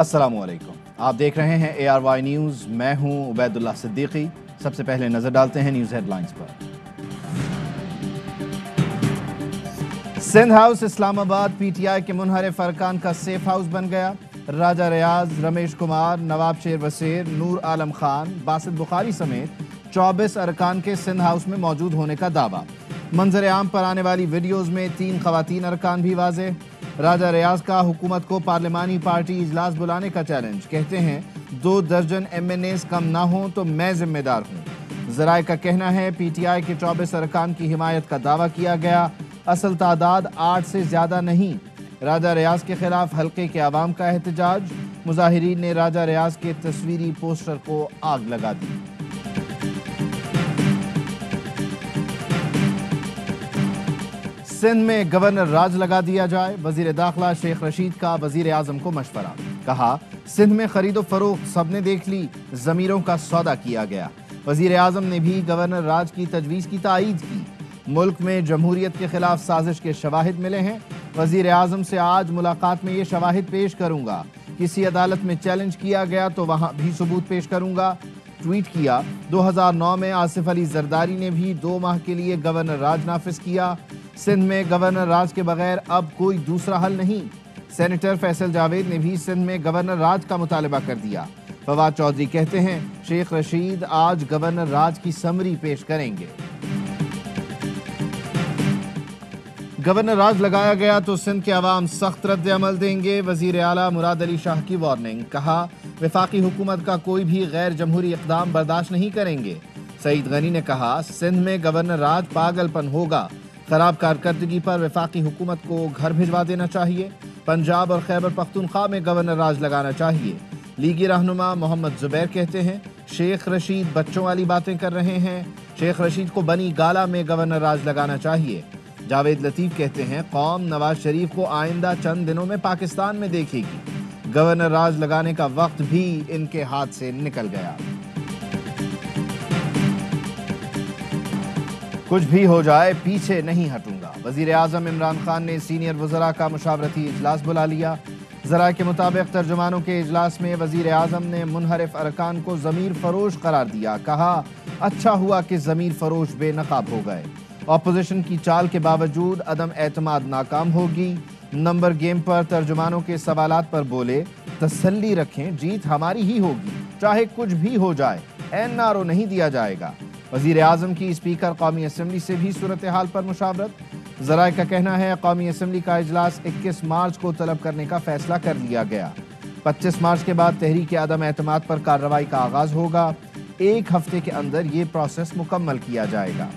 अस्सलामुअलैकुम, आप देख रहे हैं ARY न्यूज़। मैं हूं उबैदुल्लाह सिद्दीकी। सबसे पहले नजर डालते हैं न्यूज़ हेडलाइंस पर। सिंध हाउस इस्लामाबाद PTI के मुनहरिफ अरकान का सेफ हाउस बन गया। राजा रियाज, रमेश कुमार, नवाब शेर वसीर, नूर आलम खान, बासित बुखारी समेत 24 अरकान के सिंध हाउस में मौजूद होने का दावा। मंजर आम पर आने वाली वीडियोज में 3 खवातीन अरकान भी वाज़े। राजा रियाज का हुकूमत को पार्लिमानी पार्टी इजलास बुलाने का चैलेंज। कहते हैं 2 दर्जन MNAs कम ना हो तो मैं जिम्मेदार हूँ। ज़राए का कहना है PTI के 24 अरकान की हिमायत का दावा किया गया। असल तादाद 8 से ज़्यादा नहीं। राजा रियाज के खिलाफ हल्के के आवाम का एहतजाज। मुजाहिरीन ने राजा रियाज के तस्वीरी पोस्टर को आग लगा दी। सिंध में गवर्नर राज लगा दिया जाए। वजीर दाखिला शेख रशीद का वजीर आजम को मशवरा। कहा सिंध में खरीदो फरोख्त सबने देख ली, जमीरों का सौदा किया गया। वजीर आजम ने भी गवर्नर राज की तजवीज़ की तायीद की। मुल्क में जमहूरियत के खिलाफ साजिश के शवाहिद मिले हैं। वजीर आजम से आज मुलाकात में ये शवाहिद पेश करूंगा। किसी अदालत में चैलेंज किया गया तो वहां भी सबूत पेश करूंगा। ट्वीट किया 2009 में आसिफ अली जरदारी ने भी 2 माह के लिए गवर्नर राज नाफिज किया। सिंध में गवर्नर राज के बगैर अब कोई दूसरा हल नहीं। सेनेटर फैसल जावेद ने भी सिंध में गवर्नर राज का मुतालबा कर दिया। फवाद चौधरी कहते हैं शेख रशीद आज गवर्नर राज की समरी पेश करेंगे। गवर्नर राज लगाया गया तो सिंध के अवाम सख्त रद्द अमल देंगे। वजीर आला मुराद अली शाह की वार्निंग। कहा वफाकी हुकूमत का कोई भी गैर जमहूरी इक़दाम बर्दाश्त नहीं करेंगे। सईद गनी ने कहा सिंध में गवर्नर राज पागलपन होगा। खराब कारकर्दगी पर वफाकी हुकूमत को घर भिजवा देना चाहिए। पंजाब और खैबर पख्तूनख्वा में गवर्नर राज लगाना चाहिए। लीगी रहनुमा मोहम्मद जुबैर कहते हैं शेख रशीद बच्चों वाली बातें कर रहे हैं। शेख रशीद को बनी गाला में गवर्नर राज लगाना चाहिए। जावेद लतीफ कहते हैं कौम नवाज शरीफ को आइंदा चंद दिनों में पाकिस्तान में देखेगी। गवर्नर राज लगाने का वक्त भी इनके हाथ से निकल गया। कुछ भी हो जाए पीछे नहीं हटूंगा। वजीर आजम इमरान खान ने सीनियर वज़रा का मुशावरती इजलास बुला लिया। ज़राए के मुताबिक तर्जुमानों के इजलास में वजीर आजम ने मुनहरिफ अरकान को ज़मीर फरोश करार दिया। कहा अच्छा हुआ कि ज़मीर फरोश बेनकाब हो गए। अपोजिशन की चाल के बावजूद अदम एतमाद नाकाम होगी। नंबर गेम पर तर्जुमानों के सवालात पर बोले तसल्ली रखें, जीत हमारी ही होगी, चाहे कुछ भी हो जाए, NRO नहीं दिया जाएगा। वजीर आजम की स्पीकर कौमी असम्बली से भी सूरत हाल पर मुशावरत। ज़राए का कहना है कौमी असम्बली का इजलास 21 मार्च को तलब करने का फैसला कर लिया गया। 25 मार्च के बाद तहरीक अदम एतमाद पर कार्रवाई का आगाज होगा। 1 हफ्ते के अंदर ये प्रोसेस मुकम्मल किया जाएगा।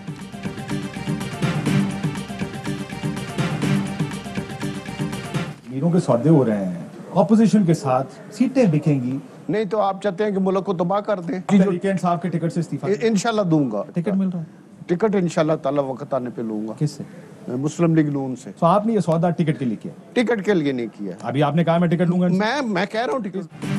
मीरों के सौदे हो रहे हैं, ऑपोजिशन के साथ सीटें बिकेंगी। नहीं तो आप चाहते हैं कि मुल्क को तबाह कर दें। वीकेंड साहब के टिकट से इस्तीफा इंशाल्लाह दूंगा। टिकट मिल रहा है? टिकट इंशाल्लाह ताला वक्त आने पे लूंगा। किससे? मुस्लिम लीग नून से। तो आपने ये सौदा टिकट के लिए किया? टिकट के लिए नहीं किया। अभी आपने कहा मैं टिकट लूंगा। मैं कह रहा हूँ टिकट।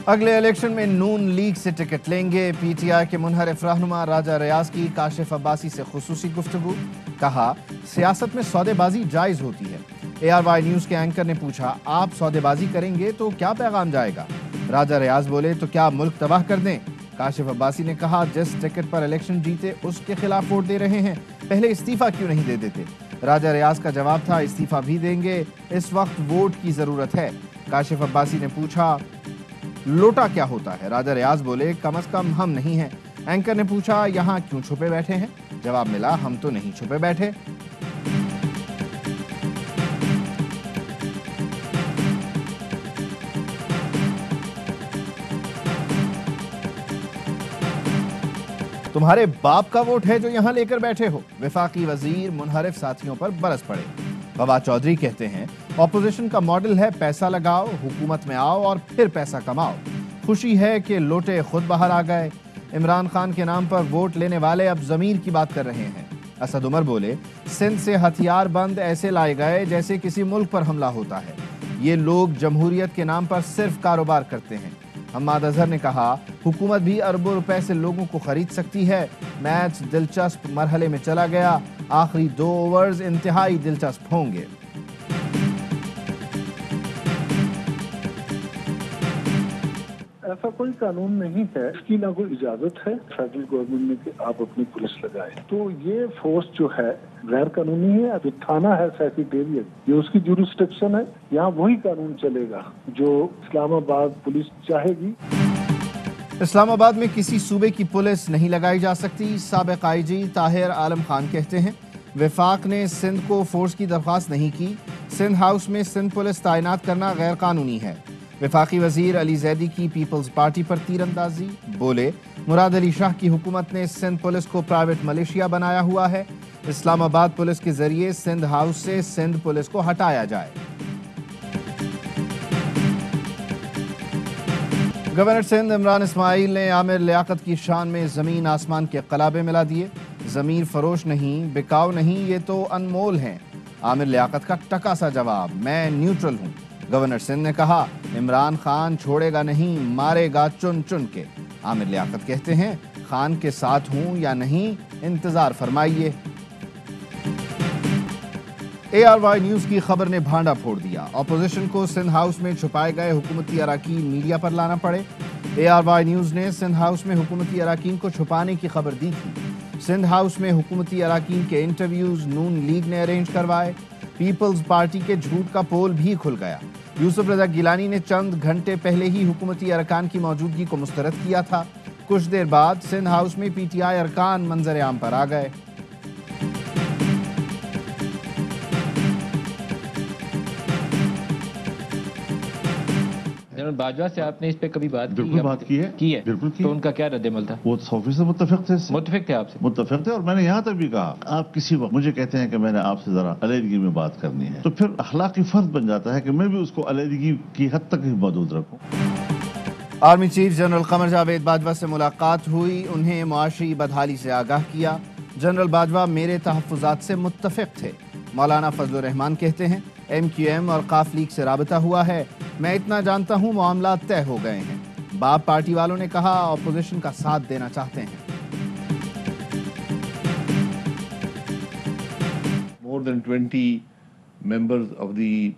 अगले इलेक्शन में नून लीग से टिकट लेंगे। PTI के मुनहरिफ रहनुमा राजा रियाज की काशिफ अब्बासी से खुसूसी गुफ्तगू। कहा सियासत में सौदेबाजी जायज होती है। ARY न्यूज़ के एंकर ने पूछा आप सौदेबाजी करेंगे तो क्या पैगाम जाएगा? राजा रियाज बोले तो क्या मुल्क तबाह कर दें? काशिफ अब्बासी ने कहा जिस टिकट पर इलेक्शन जीते उसके खिलाफ वोट दे रहे हैं, पहले इस्तीफा क्यों नहीं दे देते? राजा रियाज का जवाब था इस्तीफा भी देंगे, इस वक्त वोट की जरूरत है। काशिफ अब्बासी ने पूछा लोटा क्या होता है? राजा रियाज बोले कम अज कम हम नहीं हैं। एंकर ने पूछा यहाँ क्यों छुपे बैठे हैं? जवाब मिला हम तो नहीं छुपे बैठे। तुम्हारे बाप का वोट है जो यहां लेकर बैठे हो। वफाकी वजीर मुनहरिफ साथियों पर बरस पड़े। फवाद चौधरी कहते हैं ऑपोजिशन का मॉडल है पैसा लगाओ, हुकूमत में आओ और फिर पैसा कमाओ। खुशी है कि लोटे खुद बाहर आ गए। इमरान खान के नाम पर वोट लेने वाले अब जमीर की बात कर रहे हैं। असद उमर बोले सिंध से हथियार बंद ऐसे लाए गए जैसे किसी मुल्क पर हमला होता है। ये लोग जमहूरियत के नाम पर सिर्फ कारोबार करते हैं। हम्माद अजहर ने कहा हुकूमत भी अरबों रुपए से लोगों को खरीद सकती है। मैच दिलचस्प मरहले में चला गया। आखिरी 2 ओवर्स इंतहाई दिलचस्प होंगे। ऐसा कोई कानून नहीं है, इसकी ना कोई इजाजत है फेडरल गवर्नमेंट में कि आप अपनी पुलिस लगाए। तो ये फोर्स जो है गैर कानूनी है। जो थाना है सेक्रेटेरिएट, ये उसकी जुरिस्डिक्शन है, यहाँ वही कानून चलेगा जो इस्लामाबाद पुलिस चाहेगी। इस्लामाबाद में किसी सूबे की पुलिस नहीं लगाई जा सकती, साबिक आईजी ताहिर आलम खान कहते हैं। वफाक ने सिंध को फोर्स की दरख्वास्त नहीं की, सिंध हाउस में सिंध पुलिस तैनात करना गैर कानूनी है। वफाकी वजीर अली जैदी की पीपल्स पार्टी पर तीरंदाजी, बोले मुराद अली शाह की हुकूमत ने सिंध पुलिस को प्राइवेट मलेशिया बनाया हुआ है। इस्लामाबाद पुलिस के जरिए सिंध हाउस से सिंध पुलिस को हटाया जाए। गवर्नर सिंध इमरान इस्माइल ने आमिर लियाकत की शान में ज़मीन आसमान के कलाबे मिला दिए। ज़मीर फरोश नहीं, बिकाऊ नहीं, ये तो अनमोल हैं। आमिर लियाकत का टका सा जवाब, मैं न्यूट्रल हूँ। गवर्नर सिंध ने कहा इमरान खान छोड़ेगा नहीं, मारेगा चुन चुन के। आमिर लियाकत कहते हैं खान के साथ हूँ या नहीं, इंतज़ार फरमाइए। ARY न्यूज़ की खबर ने भांडा फोड़ दिया। अपोजिशन को सिंध हाउस में छुपाए गए हुकूमती अराकीन मीडिया पर लाना पड़े। ARY न्यूज़ ने सिंध हाउस में हुकूमती अराकीन को छुपाने की खबर दी थी। सिंध हाउस में हुकूमती अराकीन के इंटरव्यूज नून लीग ने अरेंज करवाए। पीपल्स पार्टी के झूठ का पोल भी खुल गया। यूसुफ रजा गिलानी ने चंद घंटे पहले ही हुकूमती अरकान की मौजूदगी को मुस्तरद किया था। कुछ देर बाद सिंध हाउस में PTI अरकान मंजर आम पर आ गए। बाजवा से आपने इस पे कभी बात बिल्कुल बात की है बिल्कुल की। तो उनका क्या रद्द-ए-अमल था? वो 100% मुत्तफिक थे आपसे, मुत्तफिक थे। और मैंने यहाँ तक भी कहा आप किसी वक्त मुझे कहते हैं कि मैंने आपसे जरा अलहदगी में बात करनी है, तो फिर अखलाकी फर्ज बन जाता है कि मैं भी उसको अलहदगी की हद तक ही मौजूद रखूं। Army chief general Qamar Javed Bajwa से मुलाकात हुई, उन्हें मुआशी बदहाली से आगाह किया। जनरल बाजवा मेरे तहफ़्फ़ुज़ात से मुत्तफिक थे। मौलाना फजलुर रहमान कहते हैं MQM और काफ लीग से राबता हुआ है, मैं इतना जानता हूँ मामला तय हो गए हैं। बाप पार्टी वालों ने कहा अपोजिशन का साथ देना चाहते हैं। More than 20 members of the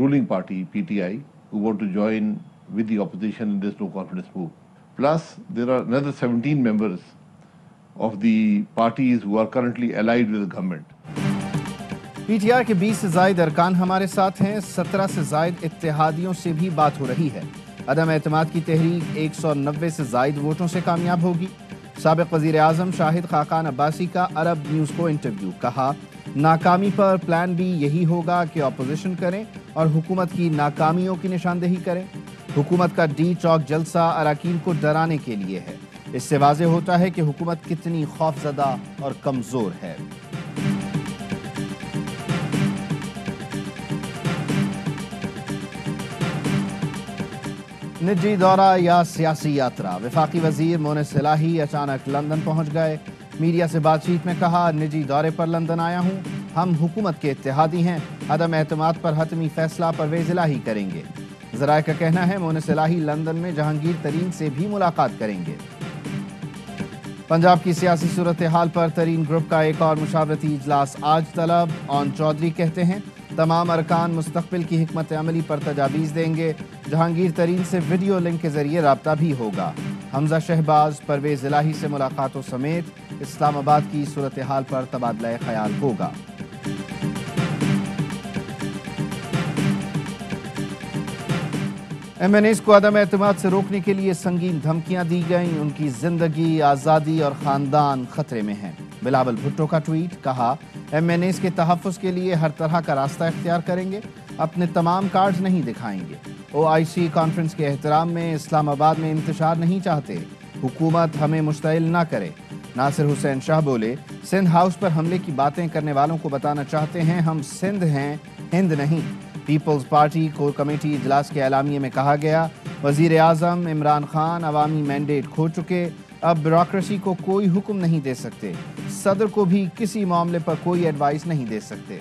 ruling party PTI who want to join with the opposition in this no confidence move. Plus there are another 17 members of the parties who are currently allied with the government. PTI के 20 से ज़ायद अरकान हमारे साथ हैं। 17 से ज़ायद इत्तेहादियों से भी बात हो रही है। अदम एतमाद की तहरीक 190 से ज़ायद वोटों से कामयाब होगी। साबिक वज़ीर आज़म शाहिद खाकान अब्बासी का अरब न्यूज़ को इंटरव्यू, कहा नाकामी पर प्लान भी यही होगा कि अपोजिशन करें और हुकूमत की नाकामियों की निशानदेही करें। हुकूमत का डी चौक जलसा अराकीन को डराने के लिए है। इससे वाज़ेह होता है कि हुकूमत कितनी खौफज़दा और कमज़ोर है। निजी दौरा या सियासी यात्रा, वफाकी वजीर मोनिस इलाही अचानक लंदन पहुंच गए। मीडिया से बातचीत में कहा निजी दौरे पर लंदन आया हूं, हम हुकूमत के इत्तेहादी हैं, अदम एतमाद पर हतमी फैसला परवेज इलाही करेंगे। ज़राए का कहना है मोनिस इलाही लंदन में जहांगीर तरीन से भी मुलाकात करेंगे। पंजाब की सियासी सूरत हाल पर तरीन ग्रुप का एक और मुशावरती इजलास आज तलब। ऑन चौधरी कहते हैं तमाम अरकान मुस्तकबिल की हिकमत अमली पर तजावीज़ देंगे। जहांगीर तरीन से वीडियो लिंक के जरिए राब्ता भी होगा। हमजा शहबाज परवेज इलाही से मुलाकातों समेत इस्लामाबाद की सूरत हाल पर तबादला ख्याल होगा। MNAs को अदम एतमाद से रोकने के लिए संगीन धमकियां दी गईं। उनकी जिंदगी, आज़ादी और ख़ानदान खतरे में हैं। बिलावल भुट्टो का ट्वीट, कहा MNAs के तहफ़्फ़ुज़ के लिए हर तरह का रास्ता इख्तियार करेंगे, अपने तमाम कार्ड्स नहीं दिखाएंगे। OIC कॉन्फ्रेंस के एहतराम में इस्लामाबाद में इंतशार नहीं चाहते, हुकूमत हमें मुश्तइल ना करे। नासिर हुसैन शाह बोले सिंध हाउस पर हमले की बातें करने वालों को बताना चाहते हैं हम सिंध हैं, हिंद नहीं। पीपल्स पार्टी कोर कमेटी इजलास के एलामिये में कहा गया वजीर आज़म इमरान खान अवामी मैंडेट खो चुके, अब ब्यूरोक्रेसी को कोई हुक्म नहीं दे सकते, सदर को भी किसी मामले पर कोई एडवाइस नहीं दे सकते।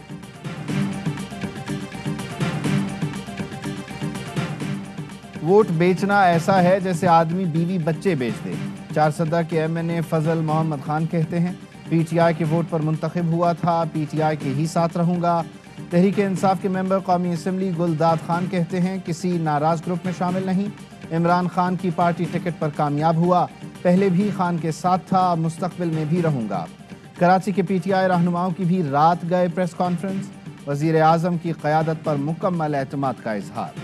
वोट बेचना ऐसा है जैसे आदमी बीवी बच्चे बेच दे। चारसदा के MNA फजल मोहम्मद खान कहते हैं PTI के वोट पर मुंतखब हुआ था, PTI के ही साथ रहूंगा। तहरीक इंसाफ के मेंबर कौमी असम्बली गुलदाद खान कहते हैं किसी नाराज ग्रुप में शामिल नहीं, عمران خان کی پارٹی ٹکٹ پر کامیاب ہوا، پہلے بھی خان کے ساتھ تھا، مستقبل میں بھی رہوں گا۔ کراچی کے پی ٹی آئی رہنماؤں کی بھی رات گئے پریس کانفرنس، وزیر اعظم کی قیادت پر مکمل اعتماد کا اظہار۔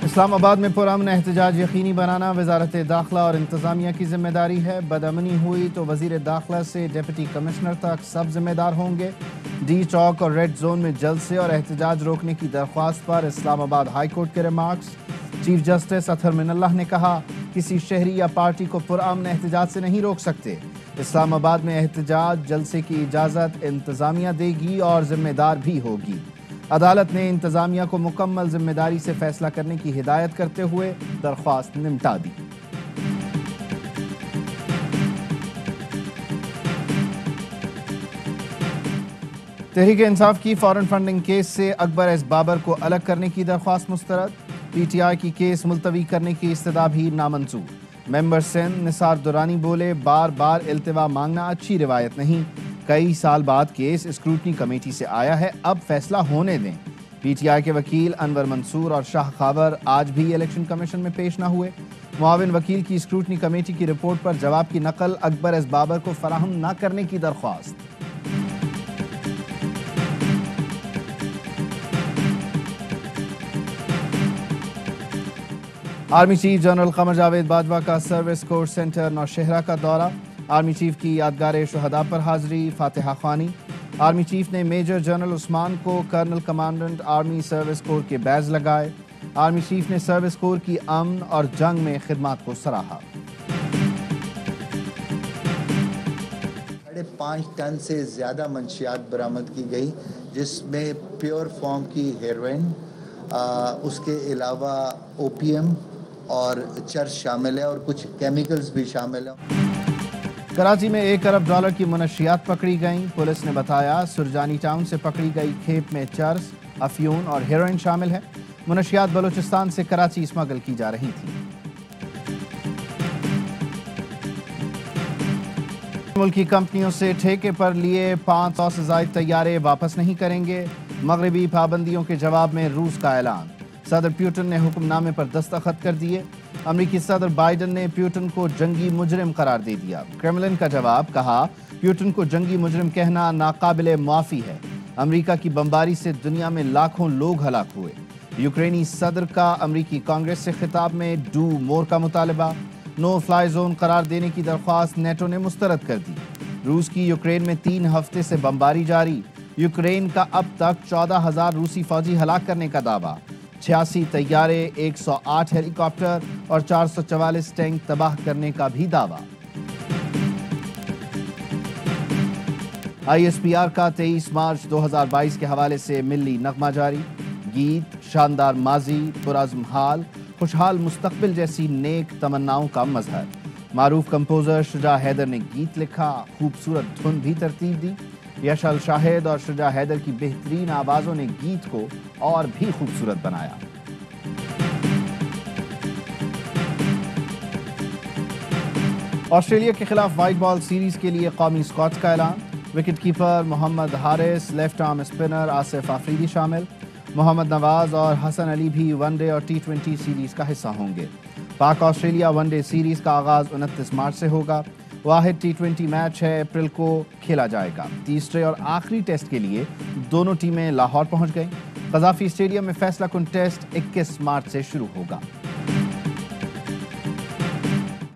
اسلام آباد میں پرامن احتجاج یقینی بنانا وزارت داخلہ اور انتظامیہ کی ذمہ داری ہے۔ بدامنی ہوئی تو وزیر داخلہ سے ڈپٹی کمشنر تک سب ذمہ دار ہوں گے۔ ڈی چوک اور ریڈ زون میں جلسے اور احتجاج روکنے کی درخواست پر اسلام آباد ہائی کورٹ کے ریمارکس۔ چیف جسٹس اطہر من اللہ نے کہا، کسی شہری یا پارٹی کو پرامن احتجاج سے نہیں روک سکتے۔ اسلام آباد میں احتجاج جلسے کی اجازت انتظامیہ دے گی اور ذمہ دار بھی ہوگی۔ عدالت نے انتظامیہ کو مکمل ذمہ داری سے فیصلہ کرنے کی ہدایت کرتے ہوئے درخواست نمٹا دی۔ تحریک انصاف کی فارن فنڈنگ کیس سے اکبر ایس بابر کو الگ کرنے کی درخواست مسترد۔ پی ٹی آئی کی کیس ملتوی کرنے کی استدعا بھی نامنظور۔ ممبر سندھ نثار درانی بولے، بار بار التوا مانگنا اچھی روایت نہیں، کئی سال بعد کیس اسکروٹنی کمیٹی سے آیا ہے، اب فیصلہ ہونے دیں۔ پی ٹی آئی کے وکیل انور منصور اور شاہ خاور آج بھی الیکشن کمیشن میں پیش نہ ہوئے۔ معاون وکیل کی اسکروٹنی کمیٹی کی رپورٹ پر جواب کی نقل اکبر ایس بابر کو فراہم نہ کرنے کی درخواست۔ Army chief general Qamar Javed Bajwa کا سروس کورس سینٹر نوشہرہ کا دورہ، آرمی چیف کی یادگار شہداء پر حاضری، فاتحہ خوانی۔ آرمی چیف نے میجر جنرل عثمان کو کرنل کمانڈنٹ آرمی سروس کور کے بیج لگائے۔ آرمی چیف نے سروس کور کی امن اور جنگ میں خدمات کو سراہا۔ 5.5 ٹن سے زیادہ منشیات برآمد کی گئی، جس میں پیور فارم کی ہیروئن، اس کے علاوہ اوپیم اور چرس شامل ہے اور کچھ کیمیکلز بھی شامل ہیں۔ کراچی میں $1 ارب کی منشیات پکڑی گئیں۔ پولیس نے بتایا سرجانی ٹاؤن سے پکڑی گئی کھیپ میں چرس، افیون اور ہیروئن شامل ہے۔ منشیات بلوچستان سے کراچی اسمگل کی جا رہی تھیں۔ ملکی کمپنیوں سے ٹھیکے پر لیے 500 سے زائد طیارے واپس نہیں کریں گے۔ مغربی پابندیوں کے جواب میں روس کا اعلان، صدر پیوٹن نے حکم نامے پر دستخط کر دیے۔ امریکی صدر بائیڈن نے پیوٹن کو جنگی مجرم قرار دے دیا۔ کرملن کا جواب، کہا پیوٹن کو جنگی مجرم کہنا ناقابل معافی ہے۔ امریکہ کی بمباری سے دنیا میں لاکھوں لوگ ہلاک ہوئے۔ یوکرینی صدر کا امریکی کانگریس سے خطاب میں ڈو مور کا مطالبہ۔ نو فلائی زون قرار دینے کی درخواست نیٹو نے مسترد کر دی۔ روس کی یوکرین میں 3 ہفتے سے بمباری جاری۔ یوکرین کا اب تک 14,000 روسی فوجی ہلاک کرنے کا دعویٰ۔ 86 طیارے، 108 ہیلی کاپٹر اور 444 ٹینک تباہ کرنے کا بھی دعویٰ۔ آئی ایس پی آر کا 23 مارچ 2022 کے حوالے سے ملی نغمہ جاری۔ گیت شاندار ماضی، پرعزم حال، خوشحال مستقبل جیسی نیک تمناؤں کا مظہر۔ معروف کمپوزر شجاع حیدر نے گیت لکھا، خوبصورت دھن بھی ترتیب دی۔ یشل شاہد اور شجاع حیدر کی بہترین آوازوں نے گیت کو اور بھی خوبصورت بنایا۔ آسٹریلیا کے خلاف وائٹ بال سیریز کے لیے قومی اسکواڈ کا اعلان۔ Wicket keeper Mohammad Haris, left arm spinner Asif Afridi شامل۔ محمد نواز اور حسن علی بھی ون ڈے اور T20 سیریز کا حصہ ہوں گے۔ پاک آسٹریلیا ون ڈے سیریز کا آغاز 29 مارچ سے ہوگا۔ واحد T20 میچ 6 اپریل کو کھیلا جائے گا۔ تیسرے اور آخری ٹیسٹ کے لیے دونوں ٹیمیں لاہور پہنچ گئیں۔ قذافی اسٹیڈیم میں فیصلہ کن ٹیسٹ 21 مارچ سے شروع ہوگا۔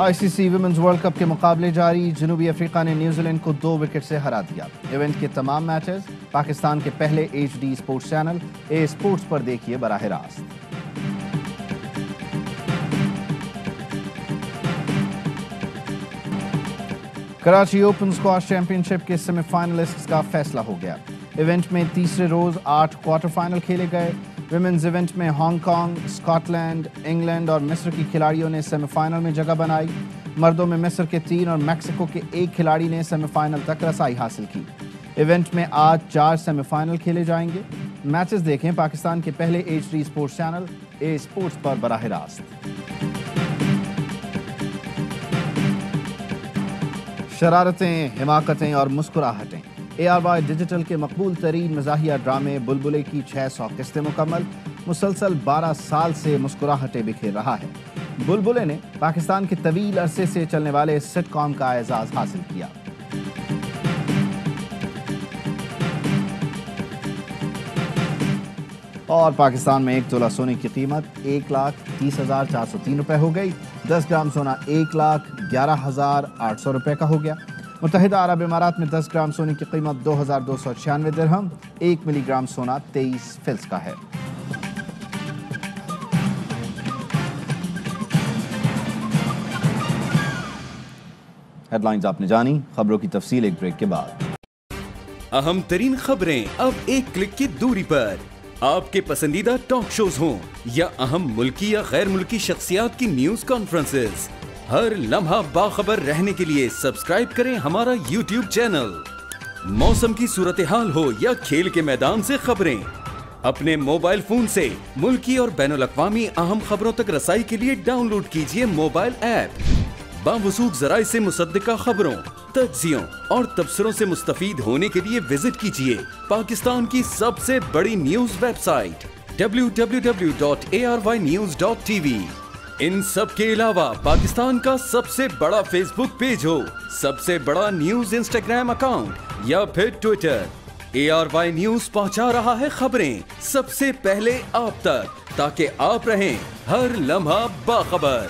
ICC ویمنز ورلڈ کپ کے مقابلے جاری۔ جنوبی افریقہ نے نیوزی لینڈ کو 2 وکٹ سے ہرا دیا۔ ایونٹ کے تمام میچز پاکستان کے پہلے HD sports channel A sports پر دیکھیے براہ راست۔ Karachi open squash championship کے سیمی فائنلسٹس کا فیصلہ ہو گیا۔ ایونٹ میں تیسرے روز 8 کوارٹر فائنل کھیلے گئے۔ ویمنز ایونٹ میں Hong, Scotland, England اور مصر کی کھلاڑیوں نے سیمی فائنل میں جگہ بنائی۔ مردوں میں مصر کے 3 اور میکسیکو کے 1 کھلاڑی نے سیمی فائنل تک رسائی حاصل کی۔ ایونٹ میں آج 4 سیمی فائنل کھیلے جائیں گے۔ میچز دیکھیں پاکستان کے پہلے HD sports channel A sports پر براہ راست۔ شرارتیں، حماقتیں اور مسکراہٹیں، ARY ڈیجیٹل کے مقبول ترین مزاحیہ ڈرامے بلبلے کی 600 قسطیں مکمل، مسلسل 12 سال سے مسکراہٹیں بکھیر رہا ہے۔ بلبلے نے پاکستان کے طویل عرصے سے چلنے والے سٹ کام کا اعزاز حاصل کیا۔ اور پاکستان میں 1 تولہ سونے کی قیمت 1,30,403 روپے ہو گئی۔ 10 گرام سونا 1,11,800 روپے کا ہو گیا۔ متحدہ عرب امارات میں 10 گرام سونے کی قیمت 2,296 درہم، 1 ملی گرام سونا 23 فلس کا ہے۔ ہیڈ لائنز آپ نے جانی، خبروں کی تفصیل ایک بریک کے بعد۔ اہم ترین خبریں اب ایک کلک کی دوری پر، آپ کے پسندیدہ ٹاک شوز ہوں یا اہم ملکی یا غیر ملکی شخصیات کی نیوز کانفرنسز، ہر لمحہ باخبر رہنے کے لیے سبسکرائب کریں ہمارا یوٹیوب چینل۔ موسم کی صورتحال ہو یا کھیل کے میدان سے خبریں، اپنے موبائل فون سے ملکی اور بین الاقوامی اہم خبروں تک رسائی کے لیے ڈاؤن لوڈ کیجیے موبائل ایپ۔ باوثوق ذرائع سے مصدقہ خبروں، تجزیوں اور تبصروں سے مستفید ہونے کے لیے وزٹ کیجیے پاکستان کی سب سے بڑی نیوز ویب سائٹ www.arYnews.tv۔ ان سب کے علاوہ پاکستان کا سب سے بڑا فیس بک پیج ہو، سب سے بڑا نیوز انسٹاگرام اکاؤنٹ یا پھر ٹویٹر، ARY نیوز پہنچا رہا ہے خبریں سب سے پہلے آپ تک، تاکہ آپ رہیں ہر لمحہ باخبر۔